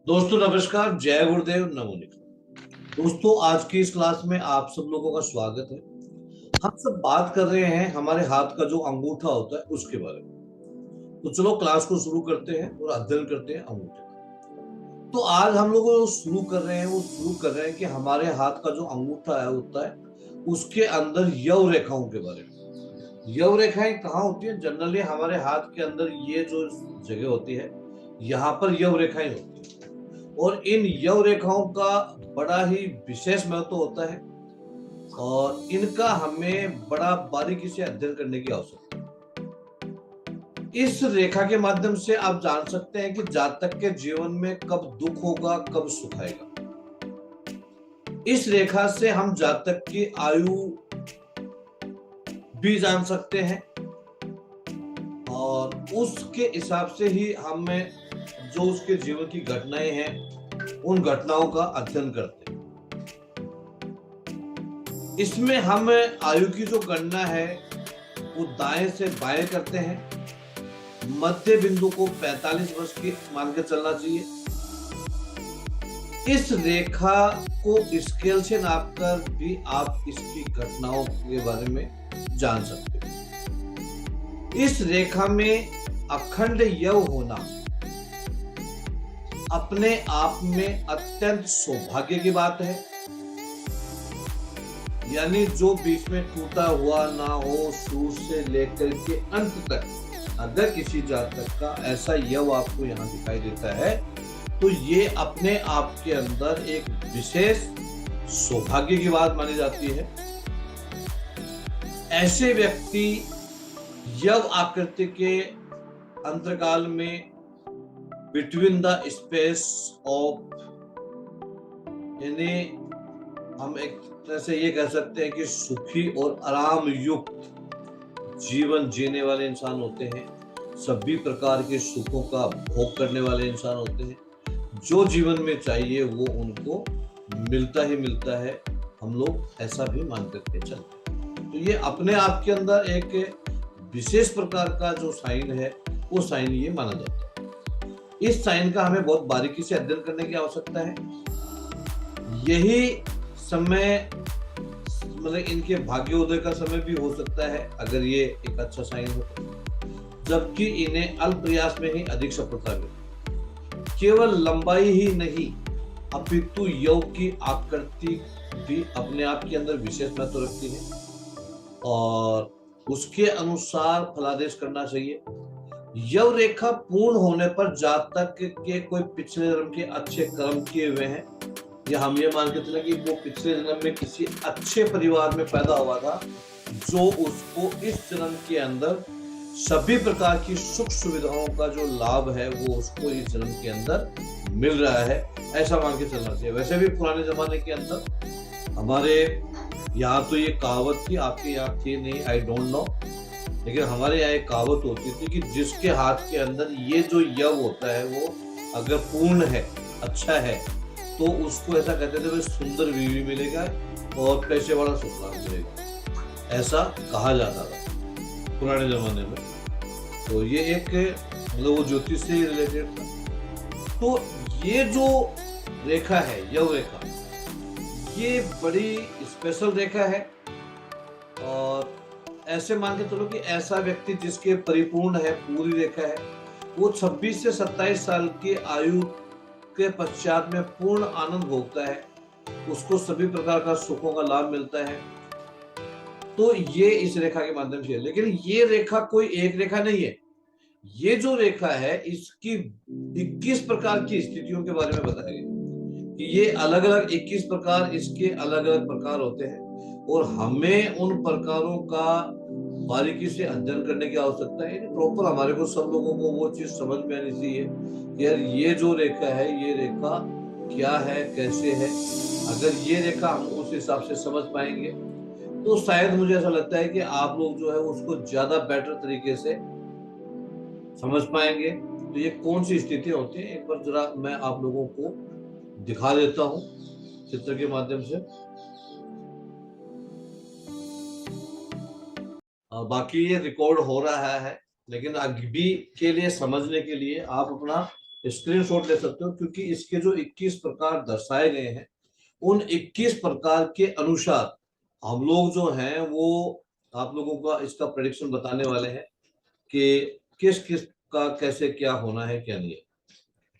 दोस्तों नमस्कार, जय गुरुदेव, नमो निखिल। दोस्तों आज की इस क्लास में आप सब लोगों का स्वागत है। हम सब बात कर रहे हैं हमारे हाथ का जो अंगूठा होता है उसके बारे में। तो चलो क्लास को शुरू करते हैं और अध्ययन करते हैं अंगूठे का। तो आज हम लोग जो शुरू कर रहे हैं कि हमारे हाथ का जो अंगूठा है होता है उसके अंदर यव रेखाओं के बारे में। यव रेखाएं कहाँ होती है? जनरली हमारे हाथ के अंदर ये जो जगह होती है यहाँ पर यव रेखाएं होती है और इन यव रेखाओं का बड़ा ही विशेष महत्व होता है और इनका हमें बड़ा बारीकी से अध्ययन करने की आवश्यकता है। इस रेखा के माध्यम से आप जान सकते हैं कि जातक के जीवन में कब दुख होगा, कब सुख आएगा। इस रेखा से हम जातक की आयु भी जान सकते हैं और उसके हिसाब से ही हमें जो उसके जीवन की घटनाएं हैं उन घटनाओं का अध्ययन करते हैं। इसमें हम आयु की जो गणना है वो दाएं से बाएं करते हैं। मध्य बिंदु को 45 वर्ष की मान के चलना चाहिए। इस रेखा को स्केल से नापकर भी आप इसकी घटनाओं के बारे में जान सकते हो। इस रेखा में अखंड यव होना अपने आप में अत्यंत सौभाग्य की बात है। यानी जो बीच में टूटा हुआ ना हो, शुरू से लेकर के अंत तक अगर किसी जातक का ऐसा यव आपको यहाँ दिखाई देता है तो ये अपने आप के अंदर एक विशेष सौभाग्य की बात मानी जाती है। ऐसे व्यक्ति यव आकृति के अंतकाल में बिटवीन द स्पेस ऑफ, यानी हम एक तरह से ये कह सकते हैं कि सुखी और आराम युक्त जीवन जीने वाले इंसान होते हैं। सभी प्रकार के सुखों का भोग करने वाले इंसान होते हैं। जो जीवन में चाहिए वो उनको मिलता ही मिलता है। हम लोग ऐसा भी मान करके चलते हैं। तो ये अपने आप के अंदर एक विशेष प्रकार का जो साइन है वो साइन ये माना जाता है। इस साइन का हमें बहुत बारीकी से अध्ययन करने की आवश्यकता है। यही समय मतलब इनके भाग्योदय का समय भी हो सकता है अगर ये एक अच्छा साइन हो, जबकि इन्हें अल्प प्रयास में ही अधिक सफलता मिलती। केवल लंबाई ही नहीं अपितु यव की आकृति भी अपने आप के अंदर विशेष महत्व रखती है और उसके अनुसार फलादेश करना चाहिए। यव रेखा पूर्ण होने पर जातक के कोई पिछले जन्म के अच्छे कर्म किए हुए हैं या हम ये मान के चले कि वो पिछले जन्म में किसी अच्छे परिवार में पैदा हुआ था जो उसको इस जन्म के अंदर सभी प्रकार की सुख सुविधाओं का जो लाभ है वो उसको इस जन्म के अंदर मिल रहा है, ऐसा मान के चलना चाहिए। वैसे भी पुराने जमाने के अंदर हमारे यहाँ तो ये कहावत थी, आपके यहाँ थी नहीं, आई डोंट नो, लेकिन हमारे यहाँ एक कहावत होती थी कि जिसके हाथ के अंदर ये जो यव होता है वो अगर पूर्ण है, अच्छा है, तो उसको ऐसा कहते थे सुंदर बीवी मिलेगा और पैसे वाला ससुराल मिलेगा, ऐसा कहा जाता था पुराने जमाने में। तो ये एक मतलब वो ज्योतिष से रिलेटेड था। तो ये जो रेखा है यव रेखा, ये बड़ी स्पेशल रेखा है और ऐसे मान के चलो कि ऐसा व्यक्ति जिसके परिपूर्ण है, पूरी रेखा है, वो 26 से 27 साल की आयु के पश्चात में पूर्ण आनंद भोगता है, उसको सभी प्रकार का सुखों का लाभ मिलता है। तो ये इस रेखा के माध्यम से है। लेकिन ये रेखा कोई एक रेखा नहीं है। ये जो रेखा है इसकी 21 प्रकार की स्थितियों के बारे में बताया गया कि ये अलग अलग 21 प्रकार, इसके अलग अलग प्रकार होते हैं और हमें उन प्रकारों का बारीकी से अध्ययन करने की आवश्यकता है। प्रॉपर हमारे को सब लोगों को वो चीज समझ में आनी चाहिए कि यार ये जो रेखा है ये रेखा क्या है, कैसे है। अगर ये रेखा हम उस हिसाब से समझ पाएंगे तो शायद मुझे ऐसा लगता है कि आप लोग जो है उसको ज्यादा बेटर तरीके से समझ पाएंगे। तो ये कौन सी स्थिति होती है एक बार जरा मैं आप लोगों को दिखा देता हूं चित्र के माध्यम से। बाकी ये रिकॉर्ड हो रहा है लेकिन अभी के लिए समझने के लिए आप अपना स्क्रीनशॉट ले सकते हो, क्योंकि इसके जो 21 प्रकार दर्शाए गए हैं उन 21 प्रकार के अनुसार हम लोग जो हैं वो आप लोगों का इसका प्रेडिक्शन बताने वाले हैं कि किस किस का कैसे क्या होना है क्या नहीं है।